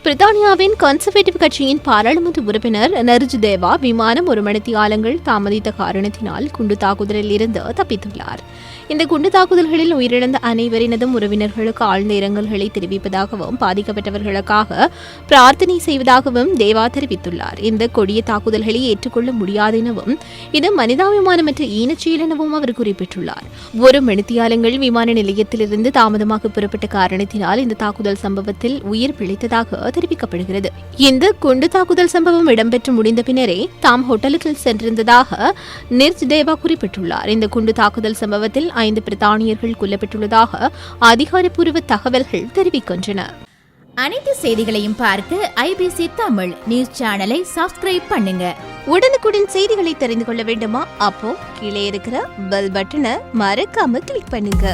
பிரித்தானியாவின் கன்சர்வேட்டிவ் கட்சியின் பாராளுமன்ற உறுப்பினர் நர்ஜ் தேவா விமானம் 1 மணித்தியாலங்கள் தாமதித்த காரணத்தினால் குண்டு தாக்குதலில் இருந்து தப்பித்துள்ளார். இந்த குண்டு தாக்குதல்களில் உயிரிழந்த அனைவரினதும் உறவினர்களுக்கு ஆழ்ந்த இரங்கல்களை தெரிவிப்பதாகவும் பாதிக்கப்பட்டவர்களுக்காக பிரார்த்தனை செய்வதாகவும் தேவா தெரிவித்துள்ளார். இந்த கொடிய தாக்குதல்களை ஏற்றுக்கொள்ள முடியாது எனவும் இது மனிதாபிமானமற்ற ஈனச்செயல் எனவும் அவர் குறிப்பிட்டுள்ளார். 1 மணித்தியாலங்கள் விமான நிலையத்திலிருந்து தாமதமாக புறப்பட்ட காரணத்தினால் இந்த தாக்குதல் சம்பவத்தில் உயிர் பிழைத்ததாக தெரிவிக்கப்படுகிறது. இந்த குண்டு தாக்குதல் சம்பவம் இடம்பெற்று முடிந்த பின்னரே தாம் ஹோட்டலுக்கு சென்றிருந்ததாக நர்ஜ் தேவா குறிப்பிட்டுள்ளார். இந்த குண்டு தாக்குதல் சம்பவத்தில் 5 பிரித்தானியர்கள் கொல்லப்பட்டுள்ளதாக அதிகாரப்பூர்வ தகவல்கள் தெரிவிக்கின்றன. அனைத்து செய்திகளையும் பார்க்க IBC தமிழ் நியூஸ் சேனலை சப்ஸ்கிரைப் பண்ணுங்க. உடனுக்குடன் செய்திகளை தெரிந்து கொள்ள வேண்டுமா? அப்போ கீழே இருக்கிற பெல் பட்டனை மறக்காம கிளிக் பண்ணுங்க.